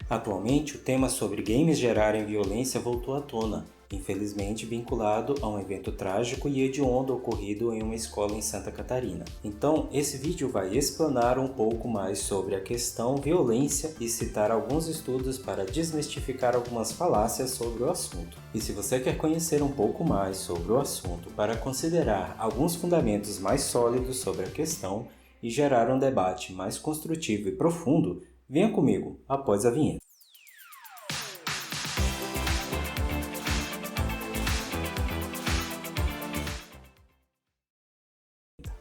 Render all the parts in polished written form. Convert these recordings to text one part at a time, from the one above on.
Atualmente, o tema sobre games gerarem violência voltou à tona, infelizmente vinculado a um evento trágico e hediondo ocorrido em uma escola em Santa Catarina. Então, esse vídeo vai explanar um pouco mais sobre a questão violência e citar alguns estudos para desmistificar algumas falácias sobre o assunto. E se você quer conhecer um pouco mais sobre o assunto para considerar alguns fundamentos mais sólidos sobre a questão e gerar um debate mais construtivo e profundo, venha comigo após a vinheta.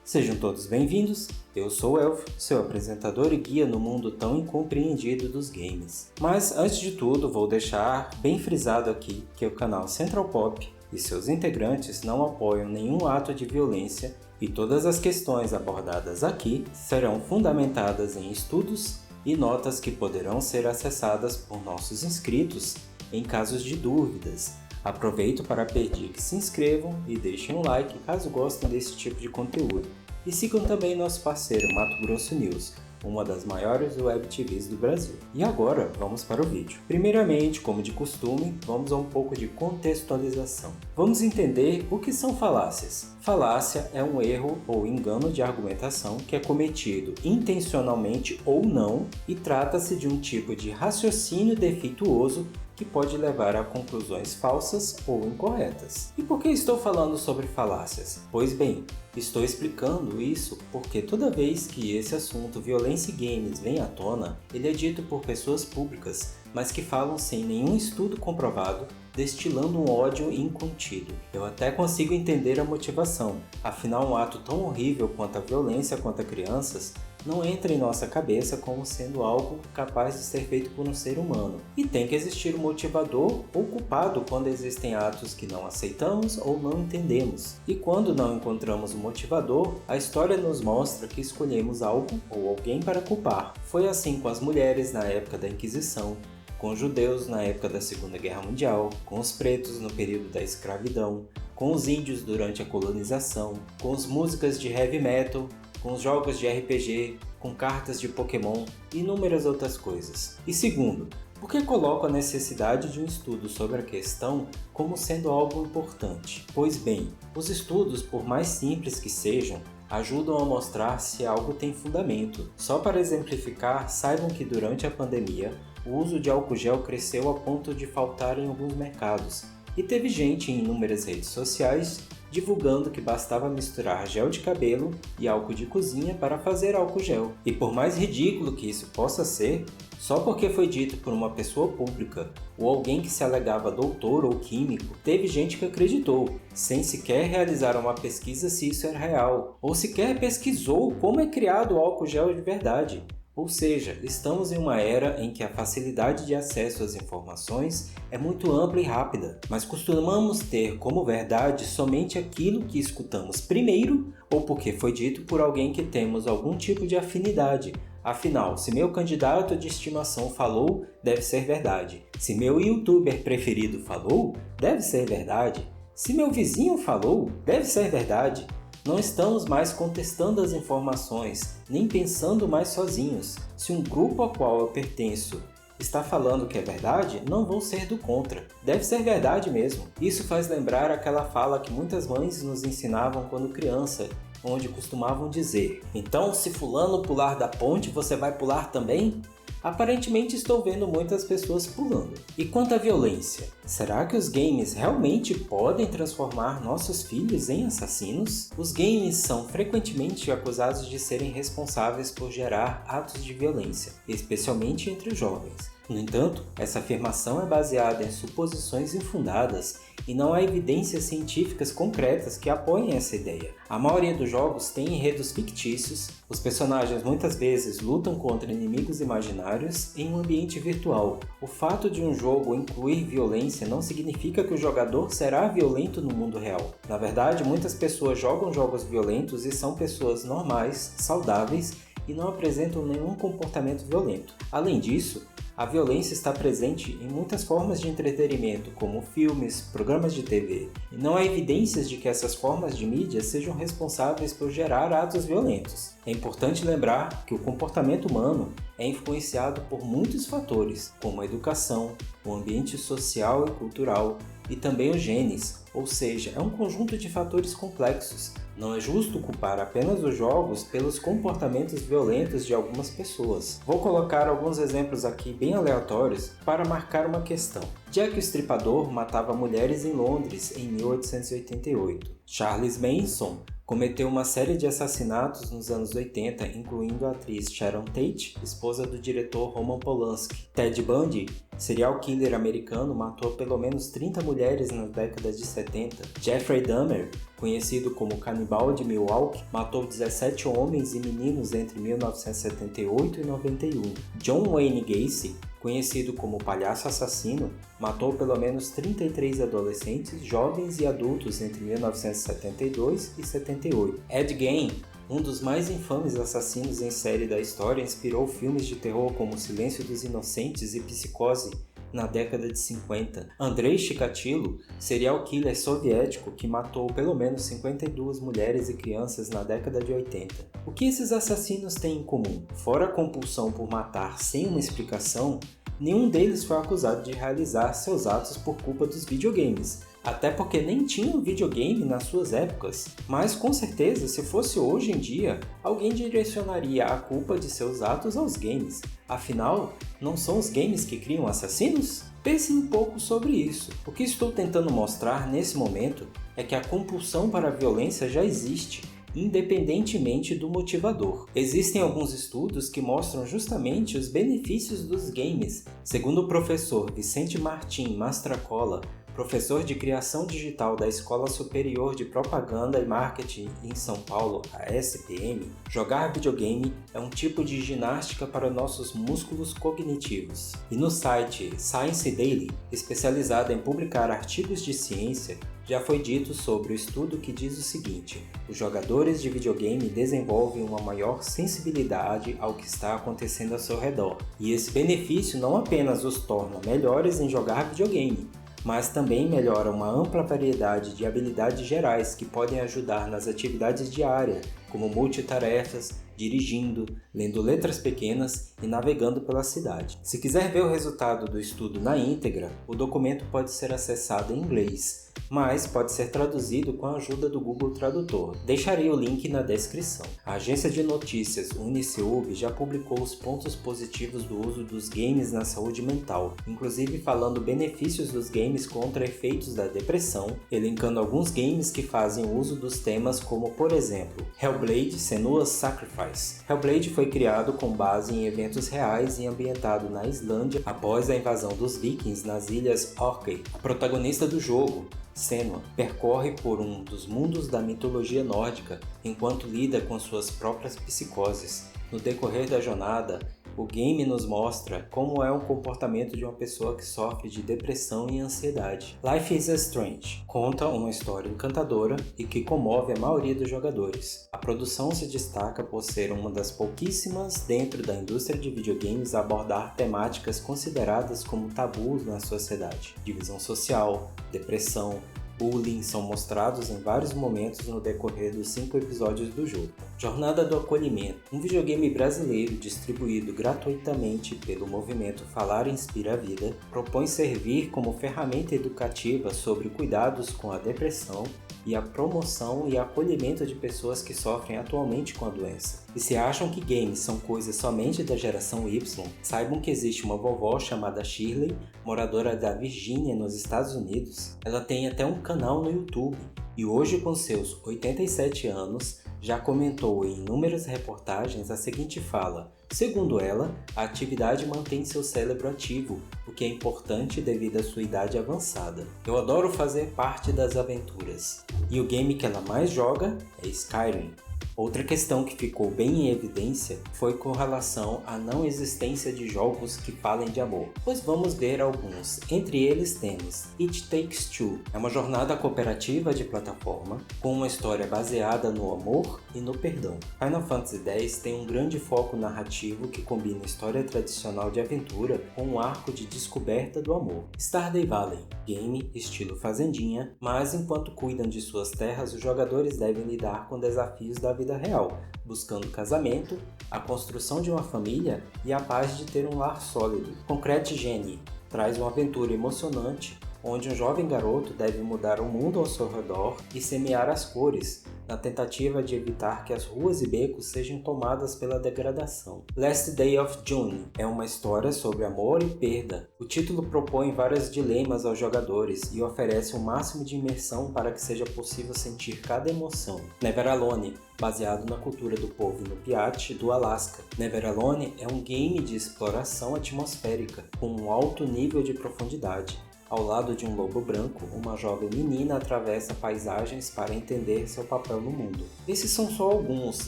Sejam todos bem-vindos, eu sou o Elf, seu apresentador e guia no mundo tão incompreendido dos games. Mas antes de tudo, vou deixar bem frisado aqui que o canal Central Pop e seus integrantes não apoiam nenhum ato de violência e todas as questões abordadas aqui serão fundamentadas em estudos e notas que poderão ser acessadas por nossos inscritos em casos de dúvidas. Aproveito para pedir que se inscrevam e deixem um like caso gostem desse tipo de conteúdo. E sigam também nosso parceiro Mato Grosso News, uma das maiores web TVs do Brasil. E agora, vamos para o vídeo. Primeiramente, como de costume, vamos a um pouco de contextualização. Vamos entender o que são falácias. Falácia é um erro ou engano de argumentação que é cometido intencionalmente ou não e trata-se de um tipo de raciocínio defeituoso que pode levar a conclusões falsas ou incorretas. E por que estou falando sobre falácias? Pois bem, estou explicando isso porque toda vez que esse assunto violência e games vem à tona, ele é dito por pessoas públicas, mas que falam sem nenhum estudo comprovado, destilando um ódio incontido. Eu até consigo entender a motivação, afinal um ato tão horrível quanto a violência contra crianças não entra em nossa cabeça como sendo algo capaz de ser feito por um ser humano. E tem que existir um motivador ou culpado quando existem atos que não aceitamos ou não entendemos. E quando não encontramos um motivador, a história nos mostra que escolhemos algo ou alguém para culpar. Foi assim com as mulheres na época da Inquisição, com os judeus na época da Segunda Guerra Mundial, com os pretos no período da escravidão, com os índios durante a colonização, com as músicas de heavy metal, com os jogos de RPG, com cartas de Pokémon e inúmeras outras coisas. E segundo, por que coloco a necessidade de um estudo sobre a questão como sendo algo importante? Pois bem, os estudos, por mais simples que sejam, ajudam a mostrar se algo tem fundamento. Só para exemplificar, saibam que durante a pandemia, o uso de álcool gel cresceu a ponto de faltar em alguns mercados, e teve gente em inúmeras redes sociais divulgando que bastava misturar gel de cabelo e álcool de cozinha para fazer álcool gel. E por mais ridículo que isso possa ser, só porque foi dito por uma pessoa pública ou alguém que se alegava doutor ou químico, teve gente que acreditou, sem sequer realizar uma pesquisa se isso era real, ou sequer pesquisou como é criado o álcool gel de verdade. Ou seja, estamos em uma era em que a facilidade de acesso às informações é muito ampla e rápida, mas costumamos ter como verdade somente aquilo que escutamos primeiro ou porque foi dito por alguém que temos algum tipo de afinidade. Afinal, se meu candidato de estimação falou, deve ser verdade. Se meu youtuber preferido falou, deve ser verdade. Se meu vizinho falou, deve ser verdade. Não estamos mais contestando as informações, nem pensando mais sozinhos. Se um grupo ao qual eu pertenço está falando que é verdade, não vou ser do contra. Deve ser verdade mesmo. Isso faz lembrar aquela fala que muitas mães nos ensinavam quando criança, onde costumavam dizer: então, se fulano pular da ponte, você vai pular também? Aparentemente estou vendo muitas pessoas pulando. E quanto à violência? Será que os games realmente podem transformar nossos filhos em assassinos? Os games são frequentemente acusados de serem responsáveis por gerar atos de violência, especialmente entre os jovens. No entanto, essa afirmação é baseada em suposições infundadas e não há evidências científicas concretas que apoiem essa ideia. A maioria dos jogos tem enredos fictícios, os personagens muitas vezes lutam contra inimigos imaginários em um ambiente virtual. O fato de um jogo incluir violência não significa que o jogador será violento no mundo real. Na verdade, muitas pessoas jogam jogos violentos e são pessoas normais, saudáveis e não apresentam nenhum comportamento violento. Além disso, a violência está presente em muitas formas de entretenimento, como filmes, programas de TV, e não há evidências de que essas formas de mídia sejam responsáveis por gerar atos violentos. É importante lembrar que o comportamento humano é influenciado por muitos fatores, como a educação, o ambiente social e cultural e também os genes, ou seja, é um conjunto de fatores complexos. Não é justo culpar apenas os jogos pelos comportamentos violentos de algumas pessoas. Vou colocar alguns exemplos aqui bem aleatórios para marcar uma questão. Jack o Estripador matava mulheres em Londres em 1888. Charles Manson cometeu uma série de assassinatos nos anos 80, incluindo a atriz Sharon Tate, esposa do diretor Roman Polanski. Ted Bundy, serial killer americano, matou pelo menos 30 mulheres na década de 70. Jeffrey Dahmer, conhecido como Canibal de Milwaukee, matou 17 homens e meninos entre 1978 e 91. John Wayne Gacy, conhecido como Palhaço Assassino, matou pelo menos 33 adolescentes, jovens e adultos entre 1972 e 78. Ed Gein, um dos mais infames assassinos em série da história, inspirou filmes de terror como Silêncio dos Inocentes e Psicose na década de 50. Andrei Chikatilo, serial killer soviético que matou pelo menos 52 mulheres e crianças na década de 80. O que esses assassinos têm em comum? Fora a compulsão por matar sem uma explicação, nenhum deles foi acusado de realizar seus atos por culpa dos videogames, até porque nem tinham videogame nas suas épocas. Mas com certeza, se fosse hoje em dia, alguém direcionaria a culpa de seus atos aos games. Afinal, não são os games que criam assassinos? Pense um pouco sobre isso. O que estou tentando mostrar nesse momento é que a compulsão para a violência já existe, independentemente do motivador. Existem alguns estudos que mostram justamente os benefícios dos games. Segundo o professor Vicente Martim Mastracola, professor de Criação Digital da Escola Superior de Propaganda e Marketing em São Paulo, a SPM, jogar videogame é um tipo de ginástica para nossos músculos cognitivos. E no site Science Daily, especializado em publicar artigos de ciência, já foi dito sobre o estudo que diz o seguinte: os jogadores de videogame desenvolvem uma maior sensibilidade ao que está acontecendo ao seu redor. E esse benefício não apenas os torna melhores em jogar videogame, mas também melhora uma ampla variedade de habilidades gerais que podem ajudar nas atividades diárias, como multitarefas, dirigindo, lendo letras pequenas e navegando pela cidade. Se quiser ver o resultado do estudo na íntegra, o documento pode ser acessado em inglês, mas pode ser traduzido com a ajuda do Google Tradutor. Deixarei o link na descrição. A agência de notícias Uniceub já publicou os pontos positivos do uso dos games na saúde mental, inclusive falando benefícios dos games contra efeitos da depressão, elencando alguns games que fazem uso dos temas como, por exemplo, Hellblade: Senua's Sacrifice. Hellblade foi criado com base em eventos reais e ambientado na Islândia após a invasão dos vikings nas ilhas Orkney. A protagonista do jogo, Senua, percorre por um dos mundos da mitologia nórdica enquanto lida com suas próprias psicoses. No decorrer da jornada, o game nos mostra como é o comportamento de uma pessoa que sofre de depressão e ansiedade. Life is Strange conta uma história encantadora e que comove a maioria dos jogadores. A produção se destaca por ser uma das pouquíssimas dentro da indústria de videogames a abordar temáticas consideradas como tabus na sociedade. Divisão social, depressão, bullying são mostrados em vários momentos no decorrer dos 5 episódios do jogo. Jornada do Acolhimento, um videogame brasileiro distribuído gratuitamente pelo movimento Falar Inspira a Vida, propõe servir como ferramenta educativa sobre cuidados com a depressão e a promoção e acolhimento de pessoas que sofrem atualmente com a doença. E se acham que games são coisas somente da geração Y, saibam que existe uma vovó chamada Shirley, moradora da Virgínia, nos Estados Unidos. Ela tem até um canal no YouTube e hoje, com seus 87 anos, já comentou em inúmeras reportagens a seguinte fala: segundo ela, a atividade mantém seu cérebro ativo, o que é importante devido à sua idade avançada. Eu adoro fazer parte das aventuras. E o game que ela mais joga é Skyrim. Outra questão que ficou bem em evidência foi com relação à não existência de jogos que falem de amor, pois vamos ver alguns. Entre eles temos It Takes Two, é uma jornada cooperativa de plataforma com uma história baseada no amor e no perdão. Final Fantasy X tem um grande foco narrativo que combina história tradicional de aventura com um arco de descoberta do amor. Stardew Valley, game estilo fazendinha, mas enquanto cuidam de suas terras, os jogadores devem lidar com desafios da vida vida real, buscando casamento, a construção de uma família e a paz de ter um lar sólido. Concrete Genie traz uma aventura emocionante onde um jovem garoto deve mudar o mundo ao seu redor e semear as cores, na tentativa de evitar que as ruas e becos sejam tomadas pela degradação. Last Day of June é uma história sobre amor e perda. O título propõe vários dilemas aos jogadores e oferece o máximo de imersão para que seja possível sentir cada emoção. Never Alone, baseado na cultura do povo Inupiat do Alasca. Never Alone é um game de exploração atmosférica, com um alto nível de profundidade. Ao lado de um lobo branco, uma jovem menina atravessa paisagens para entender seu papel no mundo. Esses são só alguns,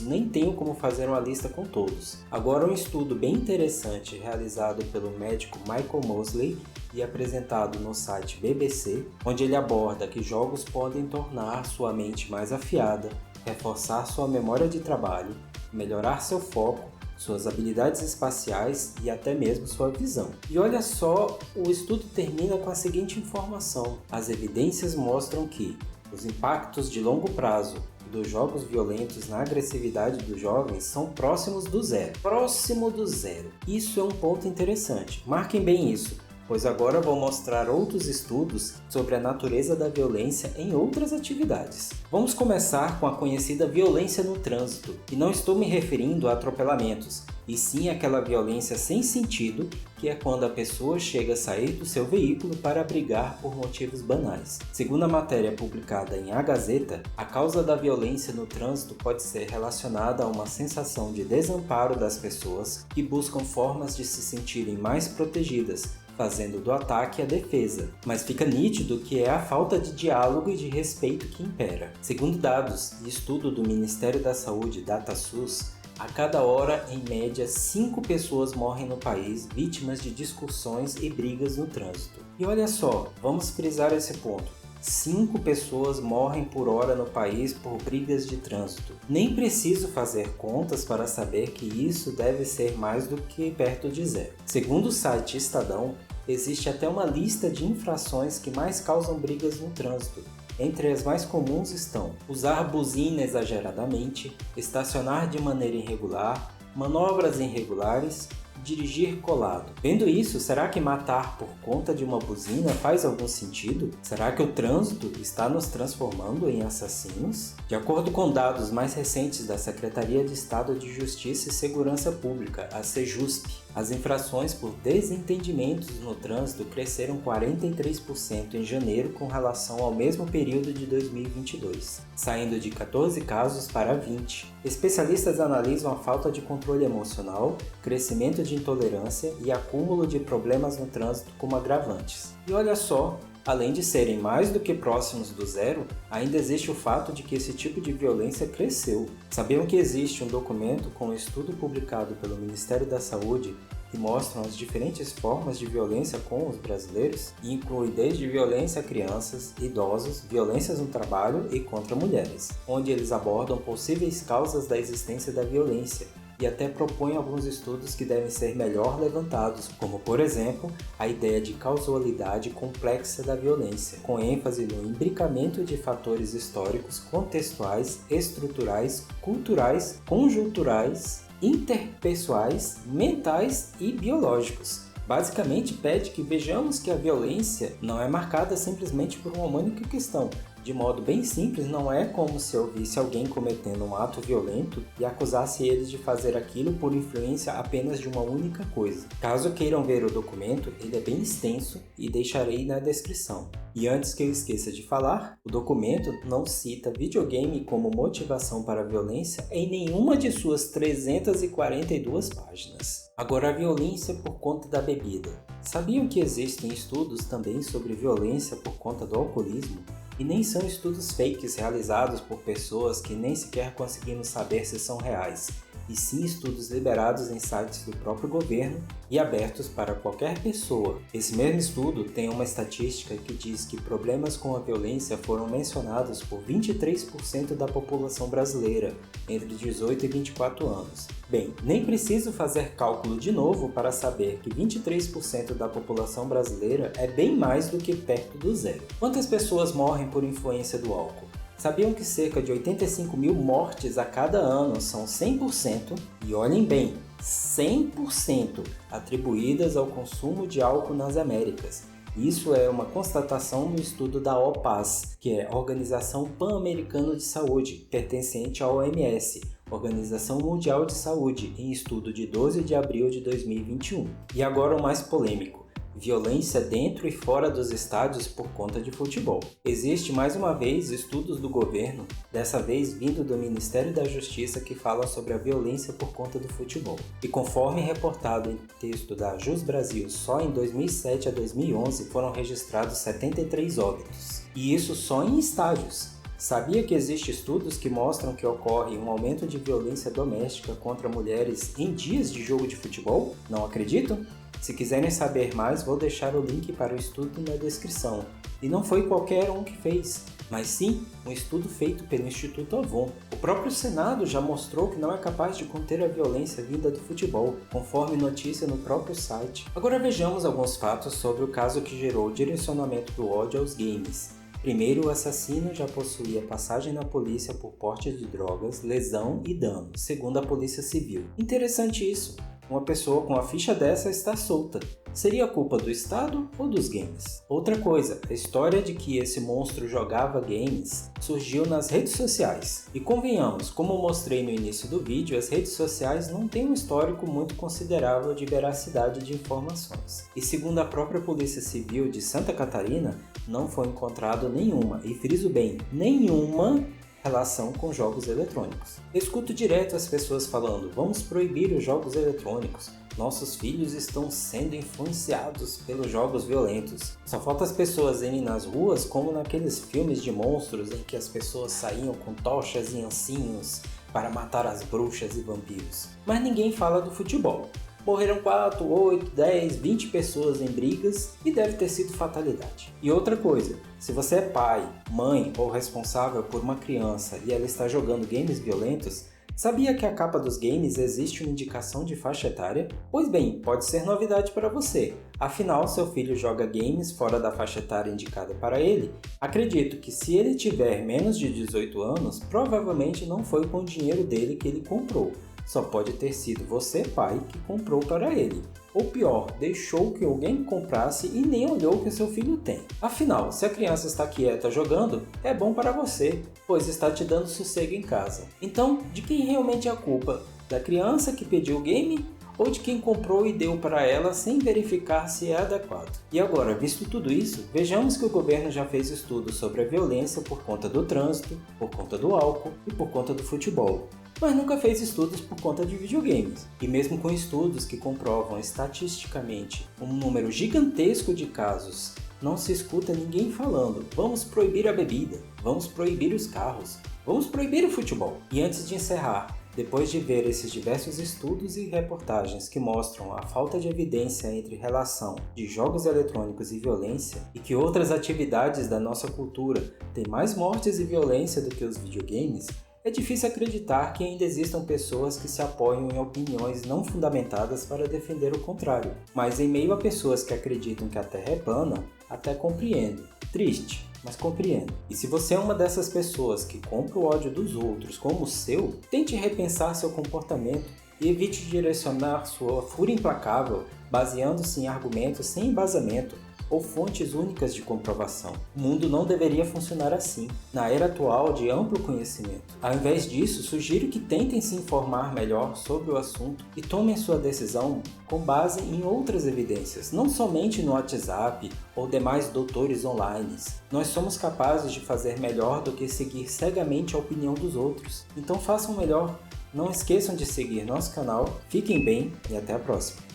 nem tenho como fazer uma lista com todos. Agora um estudo bem interessante realizado pelo médico Michael Mosley e apresentado no site BBC, onde ele aborda que jogos podem tornar sua mente mais afiada, reforçar sua memória de trabalho, melhorar seu foco, suas habilidades espaciais e até mesmo sua visão. E olha só, o estudo termina com a seguinte informação: as evidências mostram que os impactos de longo prazo dos jogos violentos na agressividade dos jovens são próximos do zero. Próximo do zero. Isso é um ponto interessante. Marquem bem isso, pois agora vou mostrar outros estudos sobre a natureza da violência em outras atividades. Vamos começar com a conhecida violência no trânsito, e não estou me referindo a atropelamentos, e sim aquela violência sem sentido, que é quando a pessoa chega a sair do seu veículo para brigar por motivos banais. Segundo a matéria publicada em A Gazeta, a causa da violência no trânsito pode ser relacionada a uma sensação de desamparo das pessoas que buscam formas de se sentirem mais protegidas, fazendo do ataque a defesa, mas fica nítido que é a falta de diálogo e de respeito que impera. Segundo dados de estudo do Ministério da Saúde, DataSUS, a cada hora, em média, 5 pessoas morrem no país vítimas de discussões e brigas no trânsito. E olha só, vamos frisar esse ponto. 5 pessoas morrem por hora no país por brigas de trânsito. Nem preciso fazer contas para saber que isso deve ser mais do que perto de zero. Segundo o site Estadão, existe até uma lista de infrações que mais causam brigas no trânsito. Entre as mais comuns estão usar buzina exageradamente, estacionar de maneira irregular, manobras irregulares, dirigir colado. Vendo isso, será que matar por conta de uma buzina faz algum sentido? Será que o trânsito está nos transformando em assassinos? De acordo com dados mais recentes da Secretaria de Estado de Justiça e Segurança Pública, a Sejusp, as infrações por desentendimentos no trânsito cresceram 43% em janeiro com relação ao mesmo período de 2022, saindo de 14 casos para 20. Especialistas analisam a falta de controle emocional, crescimento de intolerância e acúmulo de problemas no trânsito como agravantes. E olha só, além de serem mais do que próximos do zero, ainda existe o fato de que esse tipo de violência cresceu. Sabiam que existe um documento com um estudo publicado pelo Ministério da Saúde que mostram as diferentes formas de violência com os brasileiros e inclui desde violência a crianças, idosos, violências no trabalho e contra mulheres, onde eles abordam possíveis causas da existência da violência e até propõem alguns estudos que devem ser melhor levantados, como por exemplo, a ideia de causalidade complexa da violência, com ênfase no imbricamento de fatores históricos, contextuais, estruturais, culturais, conjunturais, interpessoais, mentais e biológicos. Basicamente pede que vejamos que a violência não é marcada simplesmente por uma única questão. De modo bem simples, não é como se eu visse alguém cometendo um ato violento e acusasse eles de fazer aquilo por influência apenas de uma única coisa. Caso queiram ver o documento, ele é bem extenso e deixarei na descrição. E antes que eu esqueça de falar, o documento não cita videogame como motivação para a violência em nenhuma de suas 342 páginas. Agora, a violência por conta da bebida. Sabiam que existem estudos também sobre violência por conta do alcoolismo? E nem são estudos fakes realizados por pessoas que nem sequer conseguimos saber se são reais, e sim estudos liberados em sites do próprio governo e abertos para qualquer pessoa. Esse mesmo estudo tem uma estatística que diz que problemas com a violência foram mencionados por 23% da população brasileira entre 18 e 24 anos. Bem, nem preciso fazer cálculo de novo para saber que 23% da população brasileira é bem mais do que perto do zero. Quantas pessoas morrem por influência do álcool? Sabiam que cerca de 85 mil mortes a cada ano são 100%, e olhem bem, 100% atribuídas ao consumo de álcool nas Américas. Isso é uma constatação no estudo da OPAS, que é Organização Pan-Americana de Saúde, pertencente à OMS, Organização Mundial de Saúde, em estudo de 12 de abril de 2021. E agora o mais polêmico: violência dentro e fora dos estádios por conta de futebol. Existe mais uma vez estudos do governo, dessa vez vindo do Ministério da Justiça, que falam sobre a violência por conta do futebol. E conforme reportado em texto da Jus Brasil, só em 2007 a 2011 foram registrados 73 óbitos. E isso só em estádios. Sabia que existem estudos que mostram que ocorre um aumento de violência doméstica contra mulheres em dias de jogo de futebol? Não acreditam? Se quiserem saber mais, vou deixar o link para o estudo na descrição. E não foi qualquer um que fez, mas sim um estudo feito pelo Instituto Avon. O próprio Senado já mostrou que não é capaz de conter a violência vinda do futebol, conforme notícia no próprio site. Agora vejamos alguns fatos sobre o caso que gerou o direcionamento do ódio aos games. Primeiro, o assassino já possuía passagem na polícia por porte de drogas, lesão e dano, segundo a Polícia Civil. Interessante isso. Uma pessoa com a ficha dessa está solta. Seria culpa do Estado ou dos games? Outra coisa, a história de que esse monstro jogava games surgiu nas redes sociais. E convenhamos, como mostrei no início do vídeo, as redes sociais não têm um histórico muito considerável de veracidade de informações. E segundo a própria Polícia Civil de Santa Catarina, não foi encontrado nenhuma, e friso bem, nenhuma relação com jogos eletrônicos. Eu escuto direto as pessoas falando: vamos proibir os jogos eletrônicos, nossos filhos estão sendo influenciados pelos jogos violentos. Só falta as pessoas irem nas ruas como naqueles filmes de monstros em que as pessoas saíam com tochas e ancinhos para matar as bruxas e vampiros. Mas ninguém fala do futebol. Morreram 4, 8, 10, 20 pessoas em brigas e deve ter sido fatalidade. E outra coisa, se você é pai, mãe ou responsável por uma criança e ela está jogando games violentos, sabia que a capa dos games existe uma indicação de faixa etária? Pois bem, pode ser novidade para você. Afinal, seu filho joga games fora da faixa etária indicada para ele. Acredito que se ele tiver menos de 18 anos, provavelmente não foi com o dinheiro dele que ele comprou. Só pode ter sido você, pai, que comprou para ele. Ou pior, deixou que alguém comprasse e nem olhou o que seu filho tem. Afinal, se a criança está quieta jogando, é bom para você, pois está te dando sossego em casa. Então, de quem realmente é a culpa? Da criança que pediu o game? Ou de quem comprou e deu para ela sem verificar se é adequado? E agora, visto tudo isso, vejamos que o governo já fez estudos sobre a violência por conta do trânsito, por conta do álcool e por conta do futebol. Mas nunca fez estudos por conta de videogames. E mesmo com estudos que comprovam estatisticamente um número gigantesco de casos, não se escuta ninguém falando: vamos proibir a bebida, vamos proibir os carros, vamos proibir o futebol. E antes de encerrar, depois de ver esses diversos estudos e reportagens que mostram a falta de evidência entre relação de jogos eletrônicos e violência, e que outras atividades da nossa cultura têm mais mortes e violência do que os videogames, é difícil acreditar que ainda existam pessoas que se apoiam em opiniões não fundamentadas para defender o contrário. Mas em meio a pessoas que acreditam que a Terra é plana, até compreendo. Triste, mas compreendo. E se você é uma dessas pessoas que compra o ódio dos outros como o seu, tente repensar seu comportamento e evite direcionar sua fúria implacável baseando-se em argumentos sem embasamento ou fontes únicas de comprovação. O mundo não deveria funcionar assim, na era atual de amplo conhecimento. Ao invés disso, sugiro que tentem se informar melhor sobre o assunto e tomem sua decisão com base em outras evidências, não somente no WhatsApp ou demais doutores online. Nós somos capazes de fazer melhor do que seguir cegamente a opinião dos outros. Então façam melhor. Não esqueçam de seguir nosso canal, fiquem bem e até a próxima.